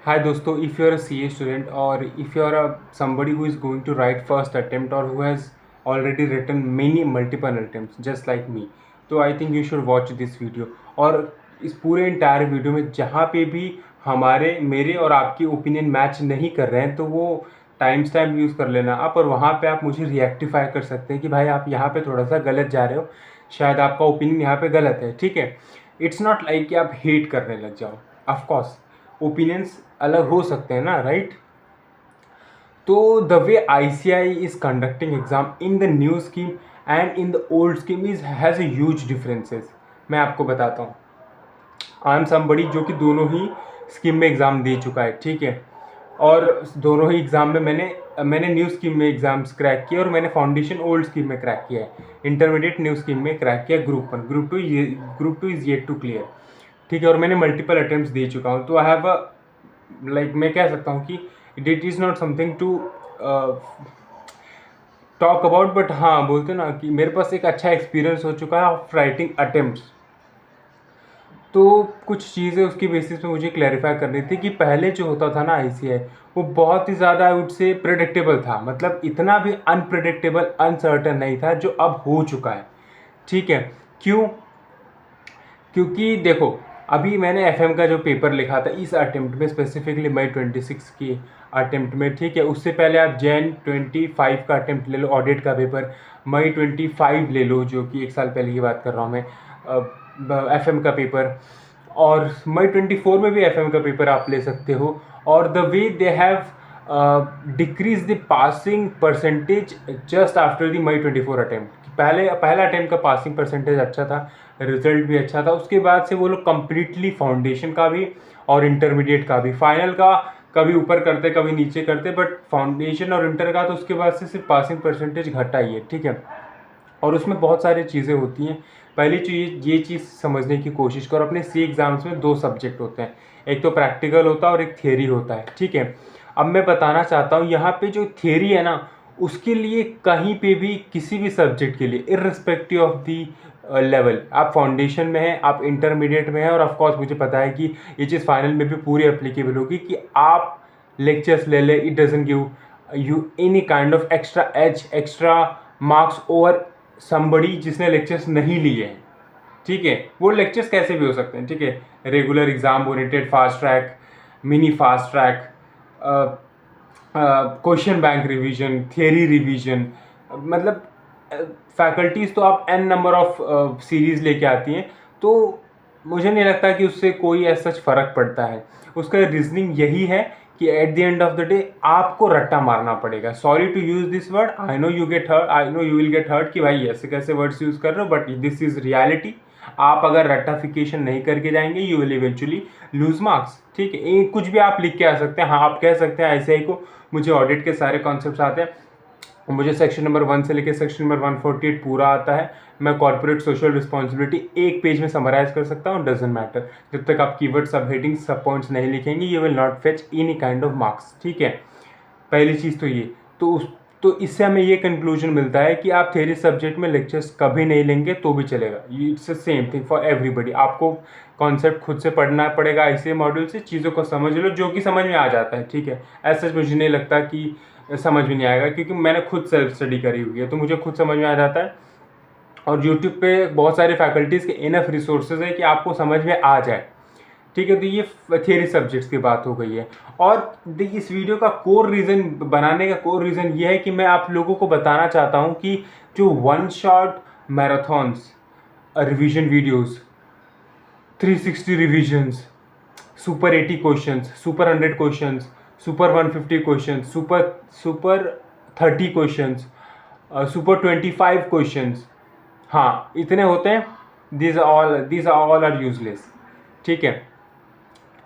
Hi दोस्तों, if you are a CA student or if you are somebody who is going to write first attempt or who has already written many multiple attempts just like me, तो I think you should watch this video। और इस पूरे entire video में जहाँ पे भी मेरे और आपकी ओपिनियन मैच नहीं कर रहे हैं तो वो टाइम स्टैम्प यूज़ कर लेना आप, और वहाँ पे आप मुझे रिएक्टिफाई कर सकते हैं कि भाई आप यहाँ पे थोड़ा सा गलत जा रहे हो, शायद आपका ओपिनियन यहाँ पे गलत है। ठीक है, इट्स नॉट लाइक कि आप हेट करने लग जाओ। ऑफकोर्स ओपिनियंस अलग हो सकते हैं ना, राइट। तो the way ICAI is conducting exam in the new scheme and in the old scheme is has a huge differences. मैं आपको बताता हूँ, आई एम समबडी जो कि दोनों ही स्कीम में एग्ज़ाम दे चुका है। ठीक है, और दोनों ही एग्ज़ाम में मैंने न्यू स्कीम में एग्ज़ाम्स क्रैक किए और मैंने फाउंडेशन ओल्ड स्कीम में क्रैक किया है, इंटरमीडिएट न्यू स्कीम में क्रैक किया group 1, group two is yet to clear. ठीक है, और मैंने मल्टीपल अटेम्प्ट्स दे चुका हूँ, तो आई हैव अ लाइक मैं कह सकता हूँ कि it is not something to talk about, but हाँ बोलते ना कि मेरे पास एक अच्छा एक्सपीरियंस हो चुका है ऑफ राइटिंग अटेम्प्ट्स। तो कुछ चीज़ें उसकी बेसिस पे मुझे क्लैरिफाई करनी थी कि पहले जो होता था ना ICAI, वो बहुत ही ज़्यादा आई वुड से प्रेडिक्टेबल था, मतलब इतना भी अनप्रेडिक्टेबल अनसर्टन नहीं था जो अब हो चुका है। ठीक है, क्यों? क्योंकि देखो, अभी मैंने FM का जो पेपर लिखा था इस अटेम्प्ट में, स्पेसिफिकली मई 26 की अटेम्प्ट में। ठीक है, उससे पहले आप Jan 25 का अटेम्प्ट ले लो, ऑडिट का पेपर मई 25 ले लो, जो कि 1 साल पहले की बात कर रहा हूँ मैं। FM का पेपर, और मई 24 में भी FM का पेपर आप ले सकते हो। और the way they have decrease the passing percentage just after the May 24 attempt. पहला अटेम्प्ट का पासिंग परसेंटेज अच्छा था, रिजल्ट भी अच्छा था, उसके बाद से वो लोग कम्प्लीटली फाउंडेशन का भी और इंटरमीडिएट का भी, फाइनल का कभी ऊपर करते कभी नीचे करते, बट फाउंडेशन और इंटर का तो उसके बाद से सिर्फ पासिंग परसेंटेज घटा ही है। ठीक है, और उसमें बहुत सारी चीज़ें होती हैं। पहली चीज़ ये चीज़ समझने की कोशिश करो, अपने सी एग्ज़ाम्स में 2 सब्जेक्ट होते हैं, एक तो प्रैक्टिकल होता है और एक थियरी होता है। ठीक है, अब मैं बताना चाहता हूँ यहाँ पे जो थियरी है ना, उसके लिए कहीं पे भी किसी भी सब्जेक्ट के लिए इर्रिस्पेक्टिव ऑफ दी लेवल, आप फाउंडेशन में हैं, आप इंटरमीडिएट में हैं, और ऑफकोर्स मुझे पता है कि ये चीज़ फाइनल में भी पूरी एप्लीकेबल होगी कि आप लेक्चर्स ले ले, it doesn't give you any kind of extra edge, extra marks over somebody जिसने लेक्चर्स नहीं लिए हैं। ठीक है, वो लेक्चर्स कैसे भी हो सकते हैं। ठीक है, regular exam oriented, fast track, mini fast track, question bank revision, theory revision, मतलब फैकल्टीज़ तो आप n नंबर ऑफ सीरीज़ लेके आती हैं, तो मुझे नहीं लगता कि उससे कोई ऐसा सच फ़र्क पड़ता है। उसका रीजनिंग यही है कि at the end of the day आपको रट्टा मारना पड़ेगा। Sorry to use this word, I know you get hurt, I know you will get hurt कि भाई ऐसे कैसे वर्ड्स यूज़ कर रहे हो, बट दिस इज़ रियलिटी। आप अगर रट्टाफिकेशन नहीं करके जाएंगे, you will eventually lose marks. ठीक है, कुछ भी आप लिख के आ सकते हैं। हाँ, आप कह सकते हैं ICAI को मुझे ऑडिट के सारे कॉन्सेप्ट्स आते हैं, मुझे सेक्शन नंबर 1 से लेकर सेक्शन नंबर 148 पूरा आता है, मैं कॉर्पोरेट सोशल रिस्पॉन्सिबिलिटी एक पेज में समराइज कर सकता हूँ, डजेंट मैटर। जब तक आप कीवर्ड, सब हेडिंग, सब पॉइंट्स नहीं लिखेंगे, you will not fetch any kind of marks. ठीक है, पहली चीज़ तो ये। तो इससे हमें ये कंक्लूजन मिलता है कि आप थ्योरी सब्जेक्ट में लेक्चर्स कभी नहीं लेंगे तो भी चलेगा। It's the same thing for everybody. आपको कॉन्सेप्ट खुद से पढ़ना पड़ेगा, ICAI मॉड्यूल से चीज़ों को समझ लो जो कि समझ में आ जाता है। ठीक है, ऐसा मुझे नहीं लगता कि समझ में नहीं आएगा, क्योंकि मैंने खुद सेल्फ स्टडी करी हुई है, तो मुझे खुद समझ में आ जाता है। और यूट्यूब पे बहुत सारे फैकल्टीज़ के इनफ रिसोर्सेज है कि आपको समझ में आ जाए। ठीक है, तो ये थियरी सब्जेक्ट्स की बात हो गई है। और देखिए, इस वीडियो का कोर रीज़न बनाने का कोर रीज़न ये है कि मैं आप लोगों को बताना चाहता हूँ कि जो 1 shot marathons revision videos, 360 revisions, super 80 questions, super 100 questions, super 150 questions, super 30 questions, super 25 questions, हाँ इतने होते हैं। these all are useless. ठीक है,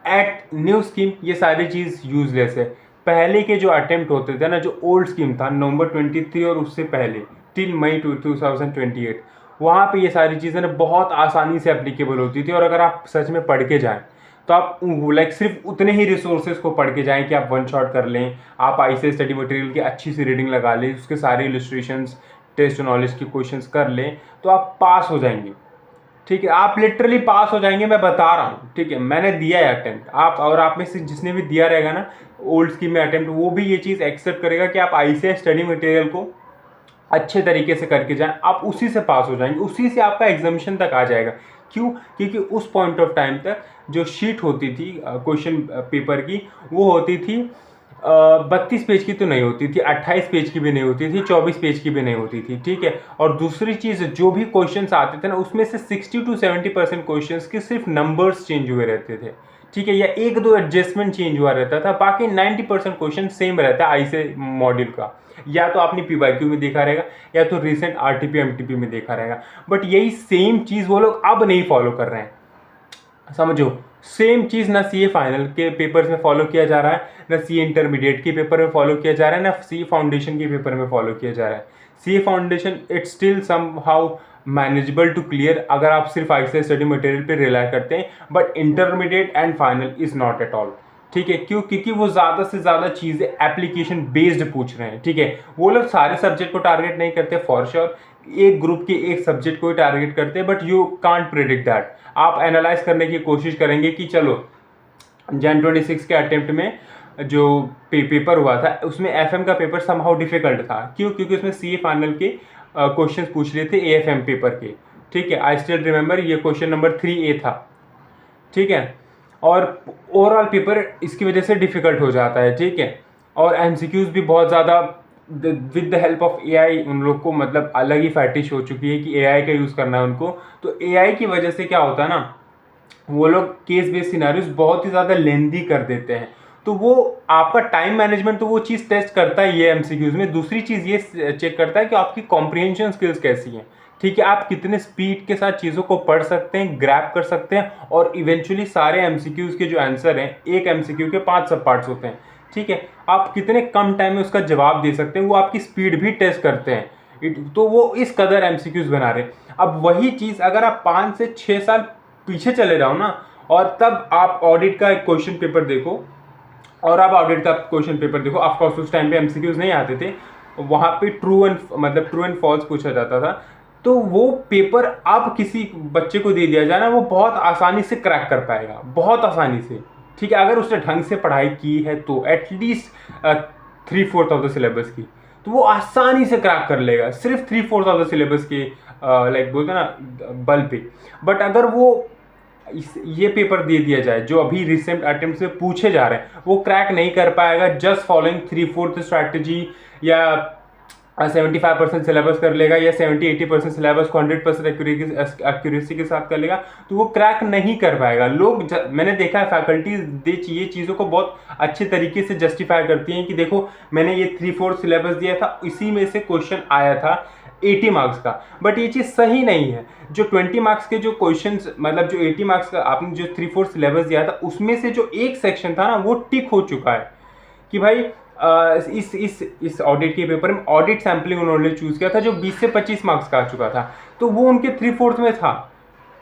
एट न्यू स्कीम ये सारी चीज़ यूजलेस है। पहले के जो अटेम्प्ट होते थे ना, जो ओल्ड स्कीम था नवंबर 23 और उससे पहले टिल मई 2028, वहाँ पे ये सारी चीज़ें ना बहुत आसानी से एप्लीकेबल होती थी। और अगर आप सच में पढ़ के जाएं तो आप लाइक सिर्फ उतने ही रिसोर्सेज को पढ़ के जाएं कि आप 1 शॉट कर लें, आप ICAI स्टडी मटेरियल की अच्छी सी रीडिंग लगा लें, उसके सारे इलस्ट्रेशंस, टेस्ट नॉलेज के क्वेश्चंस कर लें, तो आप पास हो जाएंगे। ठीक है, आप लिटरली पास हो जाएंगे, मैं बता रहा हूँ। ठीक है, मैंने दिया है अटेम्प्ट, आप में से जिसने भी दिया रहेगा ना ओल्ड स्कीम में अटेम्प्ट, वो भी ये चीज़ एक्सेप्ट करेगा कि आप ICAI स्टडी मटेरियल को अच्छे तरीके से करके जाएं, आप उसी से पास हो जाएंगे, उसी से आपका एग्जामिशन तक आ जाएगा। क्यों? क्योंकि उस पॉइंट ऑफ टाइम तक जो शीट होती थी क्वेश्चन पेपर की, वो होती थी 32 पेज की तो नहीं होती थी, 28 पेज की भी नहीं होती थी, 24 पेज की भी नहीं होती थी। ठीक है, और दूसरी चीज़, जो भी क्वेश्चंस आते थे ना, उसमें से 60 to 70% क्वेश्चंस के सिर्फ नंबर्स चेंज हुए रहते थे। ठीक है, या एक दो एडजस्टमेंट चेंज हुआ रहता था, बाकी 90% क्वेश्चन सेम रहता है ICAI मॉड्यूल का। या तो आपने PYQ में देखा रहेगा, या तो रिसेंट RTP MTP में देखा रहेगा, बट यही सेम चीज़ वो लोग अब नहीं फॉलो कर रहे हैं। समझो, सेम चीज़ ना CA फाइनल के पेपर्स में फॉलो किया जा रहा है, ना CA इंटरमीडिएट के पेपर में फॉलो किया जा रहा है, ना CA फाउंडेशन के पेपर में फॉलो किया जा रहा है। CA foundation it's still somehow manageable to clear अगर आप सिर्फ ICAI स्टडी मटेरियल पे रिलाई करते हैं, but intermediate and final is not at all. ठीक है, क्यों? क्योंकि वो ज़्यादा से ज़्यादा चीज़ें एप्लीकेशन बेस्ड पूछ रहे हैं। ठीक है, वो लोग सारे सब्जेक्ट को टारगेट नहीं करते फॉर श्योर, एक ग्रुप के एक सब्जेक्ट को ही टारगेट करते हैं, but you can't predict that. आप एनालाइज करने की कोशिश करेंगे कि चलो Jan 26 के अटेम्प्ट में जो पेपर हुआ था, उसमें FM का पेपर समहाउ डिफिकल्ट था। क्यों? क्योंकि उसमें CA फाइनल के क्वेश्चंस पूछ रहे थे AFM पेपर के। ठीक है, आई स्टिल रिमेंबर, ये क्वेश्चन नंबर 3A था। ठीक है, और ओवरऑल पेपर इसकी वजह से डिफिकल्ट हो जाता है। ठीक है, और MCQs भी बहुत ज़्यादा with the help of AI उन लोग को मतलब अलग ही फैटिश हो चुकी है कि AI का यूज़ करना है उनको। तो AI की वजह से क्या होता है ना, वो लोग केस बेस्ड सिनारियोस बहुत ही ज़्यादा लेंदी कर देते हैं। तो वो आपका टाइम मैनेजमेंट तो वो चीज़ टेस्ट करता ही है MCQs में। दूसरी चीज़ ये चेक करता है कि आपकी कॉम्प्रिहेंशन स्किल्स कैसी हैं। ठीक है, आप कितने स्पीड के साथ चीज़ों को पढ़ सकते हैं, ग्रैब कर सकते हैं, और इवेंचुअली सारे MCQs के जो आंसर हैं, एक MCQ के 5 सब पार्ट्स होते हैं। ठीक है, आप कितने कम टाइम में उसका जवाब दे सकते हैं, वो आपकी स्पीड भी टेस्ट करते हैं। तो वो इस कदर MCQs बना रहे हैं। अब वही चीज़ अगर आप 5 से 6 साल पीछे चले जाओ ना, और तब आप ऑडिट का एक क्वेश्चन पेपर देखो, और आप ऑडिट का क्वेश्चन पेपर देखो, ऑफकोर्स उस टाइम पे MCQs नहीं आते थे, वहाँ पे ट्रू एंड फॉल्स पूछा जाता था। तो वो पेपर अब किसी बच्चे को दे दिया जाए ना, वो बहुत आसानी से क्रैक कर पाएगा, बहुत आसानी से। ठीक है, अगर उसने ढंग से पढ़ाई की है तो एटलीस्ट 3/4 ऑफ द सिलेबस की, तो वो आसानी से क्रैक कर लेगा, सिर्फ 3/4 ऑफ द सिलेबस के लाइक बोलते हैं ना बल पे। बट अगर वो ये पेपर दे दिया जाए जो अभी रिसेंट अटेम्प्ट से पूछे जा रहे हैं, वो क्रैक नहीं कर पाएगा जस्ट फॉलोइंग 3/4 स्ट्रैटेजी, या 75% सिलेबस कर लेगा, या 70-80% सिलेबस को 100% एक्यूरेसी के साथ कर लेगा, तो वो क्रैक नहीं कर पाएगा। मैंने देखा है फैकल्टीज ये चीज़ों को बहुत अच्छे तरीके से जस्टिफाई करती हैं कि देखो मैंने ये 3/4 सिलेबस दिया था, इसी में से क्वेश्चन आया था 80 मार्क्स का। बट ये चीज़ सही नहीं है। जो 20 मार्क्स के जो क्वेश्चंस, मतलब जो 80 मार्क्स का आपने जो 3/4 सिलेबस दिया था, उसमें से जो एक सेक्शन था ना, वो टिक हो चुका है कि भाई इस ऑडिट के पेपर में ऑडिट सैम्पलिंग उन्होंने चूज किया था जो 20 से 25 मार्क्स का आ चुका था, तो वो उनके 3/4 में था।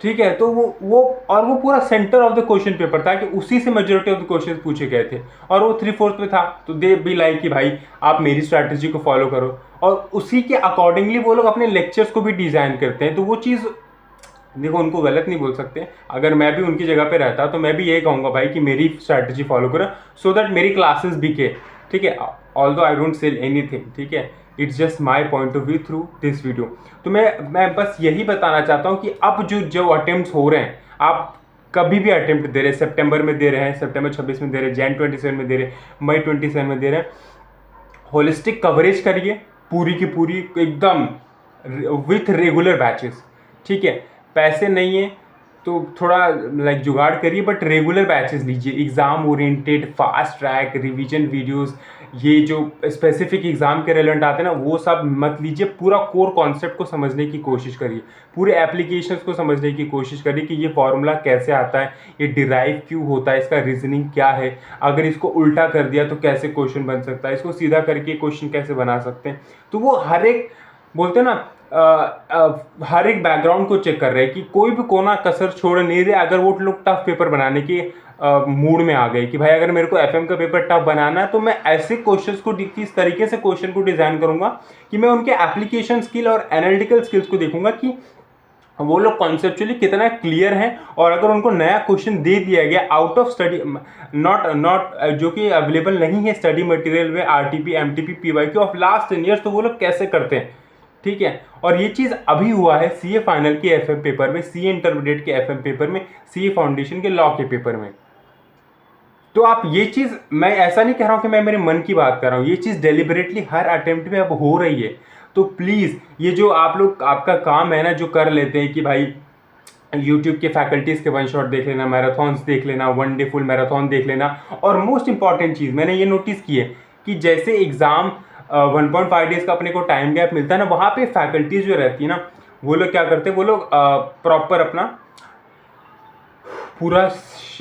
ठीक है, तो वो पूरा centre of the question paper था कि उसी से मेजोरिटी ऑफ द क्वेश्चन पूछे गए थे, और वो 3/4 में था। तो दे बी लाइक कि भाई आप मेरी स्ट्रैटेजी को फॉलो करो, और उसी के अकॉर्डिंगली वो लोग अपने लेक्चर्स को भी डिज़ाइन करते हैं। तो वो चीज़ देखो, उनको गलत नहीं बोल सकते। अगर मैं भी उनकी जगह पे रहता तो मैं भी यही कहूँगा भाई कि मेरी स्ट्रैटेजी फॉलो करो, सो दैट मेरी क्लासेस बिके। ठीक है, although I don't sell anything. ठीक है, it's just my point of view through this video. तो मैं बस यही बताना चाहता हूँ कि अब जो अटेम्प्ट हो रहे हैं, आप कभी भी अटेम्प्ट दे रहे हैं, सितंबर में दे रहे हैं, सितंबर 26 में दे रहे हैं, Jan 27 में दे रहे हैं, मई 27 में दे रहे हैं, होलिस्टिक कवरेज करिए पूरी की पूरी एकदम विथ रेगुलर बैचेस। ठीक है, पैसे नहीं है तो थोड़ा लाइक जुगाड़ करिए, बट रेगुलर बैचेस लीजिए, exam oriented, fast track revision videos, ये जो स्पेसिफिक एग्ज़ाम के रिलेवेंट आते हैं ना, वो सब मत लीजिए। पूरा कोर कॉन्सेप्ट को समझने की कोशिश करिए, पूरे एप्लीकेशंस को समझने की कोशिश करिए कि ये फार्मूला कैसे आता है, ये डिराइव क्यों होता है, इसका रीजनिंग क्या है, अगर इसको उल्टा कर दिया तो कैसे क्वेश्चन बन सकता है, इसको सीधा करके क्वेश्चन कैसे बना सकते हैं। तो वो हर एक बोलते हैं ना हर एक बैकग्राउंड को चेक कर रहे हैं कि कोई भी कोना कसर छोड़ नहीं रहे। अगर वो लोग टफ पेपर बनाने के मूड में आ गए कि भाई अगर मेरे को FM का पेपर टफ बनाना है, तो मैं ऐसे क्वेश्चंस को किस तरीके से क्वेश्चन को डिज़ाइन करूंगा कि मैं उनके एप्लीकेशन स्किल और एनालिटिकल स्किल्स को देखूंगा कि वो लोग कॉन्सेप्चुअली कितना क्लियर हैं, और अगर उनको नया क्वेश्चन दे दिया गया आउट ऑफ स्टडी, नॉट जो कि अवेलेबल नहीं है स्टडी मटेरियल में, RTP MTP PYQ of last 10 years, तो वो लोग कैसे करते हैं, ठीक है। और ये चीज़ अभी हुआ है सीए फाइनल के एफएम पेपर में, सीए इंटरमीडिएट के एफएम पेपर में, सीए फाउंडेशन के लॉ के पेपर में। तो आप ये चीज़, मैं ऐसा नहीं कह रहा हूँ कि मैं मेरे मन की बात कर रहा हूँ, ये चीज़ डेलिबरेटली हर अटेम्प्ट में अब हो रही है। तो प्लीज़ ये जो आप लोग, आपका काम है ना जो कर लेते हैं कि भाई यूट्यूब के फैकल्टीज़ के वन शॉट देख लेना, मैराथॉन्स देख लेना, वन डे फुल मैराथन देख लेना, और मोस्ट इंपॉर्टेंट चीज़ मैंने ये नोटिस की है कि जैसे एग्ज़ाम 1.5 डेज़ का अपने को टाइम गैप मिलता है ना, वहाँ पे फैकल्टीज़ जो रहती है ना, वो लोग क्या करते हैं, वो लोग प्रॉपर अपना पूरा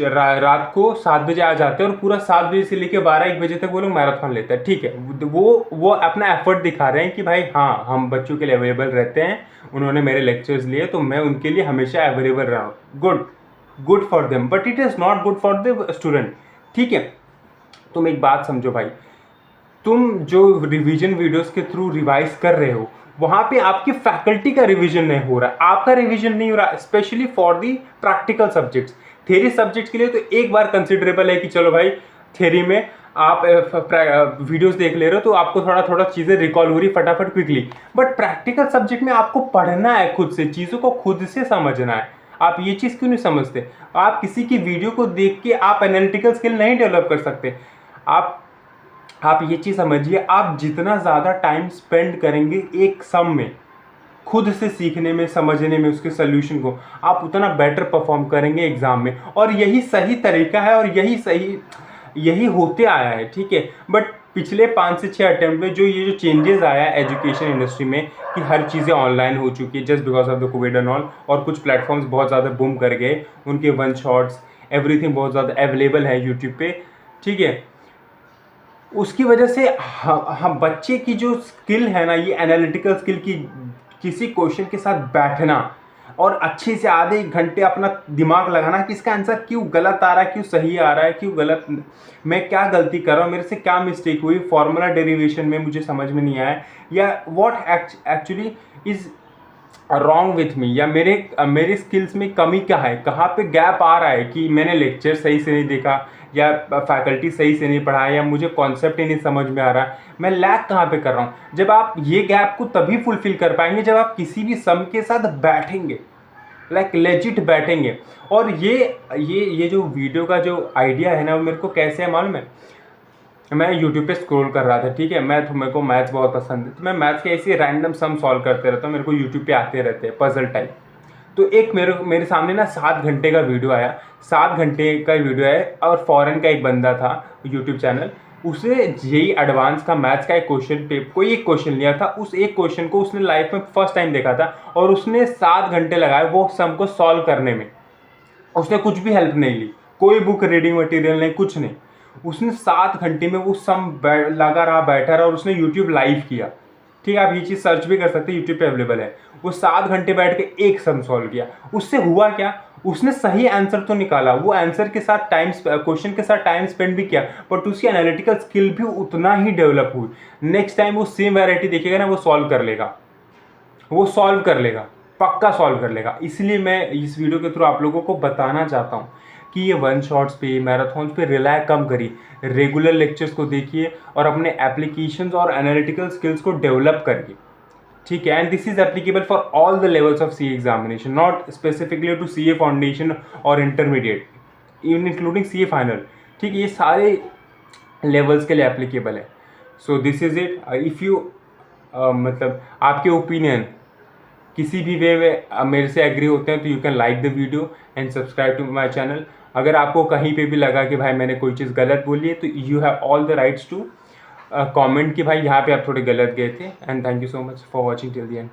रात को 7 बजे आ जाते हैं और पूरा 7 बजे से लेकर 12-1 बजे तक वो लोग मैराथन लेते हैं, ठीक है। वो अपना एफर्ट दिखा रहे हैं कि भाई हाँ, हम बच्चों के लिए अवेलेबल रहते हैं, उन्होंने मेरे लेक्चर्स लिए तो मैं उनके लिए हमेशा अवेलेबल रहा हूँ। Good for them, but it is not good for the student, ठीक है। तुम एक बात समझो भाई, तुम जो रिवीजन वीडियोस के थ्रू रिवाइज कर रहे हो, वहाँ पे आपकी फैकल्टी का रिवीजन नहीं हो रहा, आपका रिवीजन नहीं हो रहा, specially for the practical subjects. Theory subjects के लिए तो एक बार कंसिडरेबल है कि चलो भाई थ्योरी में आप वीडियोस देख ले रहे हो तो आपको थोड़ा थोड़ा चीज़ें रिकॉल हो रही फटाफट क्विकली, बट प्रैक्टिकल सब्जेक्ट में आपको पढ़ना है, खुद से चीज़ों को खुद से समझना है। आप ये चीज़ क्यों नहीं समझते? आप किसी की वीडियो को देख के आप एनालिटिकल स्किल नहीं डेवलप कर सकते। आप ये चीज़ समझिए, आप जितना ज़्यादा टाइम स्पेंड करेंगे एक सम में, खुद से सीखने में, समझने में, उसके सोल्यूशन को, आप उतना बेटर परफॉर्म करेंगे एग्ज़ाम में। और यही सही तरीका है और यही होते आया है, ठीक है। बट पिछले 5 से 6 अटेम्प्ट में ये जो चेंजेस आया है एजुकेशन इंडस्ट्री में कि हर चीज़ें ऑनलाइन हो चुकी है just because of the Covid and all, और कुछ प्लेटफॉर्म्स बहुत ज़्यादा बूम कर गए, उनके वन शॉट्स एवरीथिंग बहुत ज़्यादा अवेलेबल है यूट्यूब पे, ठीक है। उसकी वजह से हम बच्चे की जो स्किल है ना, ये एनालिटिकल स्किल की, किसी क्वेश्चन के साथ बैठना और अच्छे से आधे 1 घंटे अपना दिमाग लगाना कि इसका आंसर क्यों गलत आ रहा है, क्यों सही आ रहा है, क्यों गलत, मैं क्या गलती कर रहा हूँ, मेरे से क्या मिस्टेक हुई, फॉर्मूला डेरिवेशन में मुझे समझ में नहीं आया, या what actually is wrong with me, या मेरे स्किल्स में कमी क्या है, कहाँ पे गैप आ रहा है कि मैंने लेक्चर सही से नहीं देखा, या फैकल्टी सही से नहीं पढ़ाया, या मुझे कॉन्सेप्ट ही नहीं समझ में आ रहा, मैं लैग कहाँ पे कर रहा हूँ। जब आप ये गैप को तभी फुलफिल कर पाएंगे जब आप किसी भी सम के साथ बैठेंगे, लाइक लेजिट बैठेंगे। और ये जो वीडियो का जो आइडिया है ना, वो मेरे को कैसे है मालूम है, मैं यूट्यूब पे स्क्रॉल कर रहा था, ठीक है। मेरे को मैथ्स बहुत पसंद है, तो मैं मैथ्स के ऐसे रैंडम सम सॉल्व करते रहता हूँ, मेरे को यूट्यूब पे आते रहते हैं पजल टाइप। तो एक मेरे सामने ना 7 घंटे का वीडियो आया, 7 घंटे का वीडियो है, और फॉरेन का एक बंदा था यूट्यूब चैनल, उसने जेईई एडवांस का मैथ्स का कोई एक क्वेश्चन लिया था, उस एक क्वेश्चन को उसने लाइफ में फर्स्ट टाइम देखा था, और उसने 7 घंटे लगाए वो सम को सॉल्व करने में। उसने कुछ भी हेल्प नहीं ली, कोई बुक रीडिंग मटेरियल नहीं, कुछ नहीं, उसने 7 घंटे में वो सम लगा रहा, बैठा रहा, और उसने यूट्यूब लाइव किया, ठीक है। आप ये चीज़ सर्च भी कर सकते हैं, यूट्यूब पे अवेलेबल है। वो 7 घंटे बैठ के एक सम सॉल्व किया। उससे हुआ क्या, उसने सही आंसर तो निकाला, वो आंसर के साथ क्वेश्चन के साथ टाइम स्पेंड भी किया, बट उसकी एनालिटिकल स्किल भी उतना ही डेवलप हुई। नेक्स्ट टाइम वो सेम वैरायटी देखेगा ना, वो सॉल्व कर लेगा, पक्का सॉल्व कर लेगा। इसलिए मैं इस वीडियो के थ्रू आप लोगों को बताना चाहता हूँ कि ये वन शॉट्स पे, मैराथन पे रिलाय कम करिए, रेगुलर लेक्चर्स को देखिए और अपने एप्लीकेशंस और एनालिटिकल स्किल्स को डेवलप करिए, ठीक है। And this is applicable for all the levels of CA examination, not specifically to CA foundation और intermediate, even including CA final, ठीक है। ये सारे लेवल्स के लिए एप्लीकेबल है। So this is it. If you मतलब आपके ओपिनियन किसी भी वे में मेरे से एग्री होते हैं तो you can like the video and subscribe to my channel. अगर आपको कहीं पे भी लगा कि भाई मैंने कोई चीज़ गलत बोली है तो you have all the rights to comment कि भाई यहाँ पे आप थोड़े गलत गए थे। And thank you so much for watching till the and.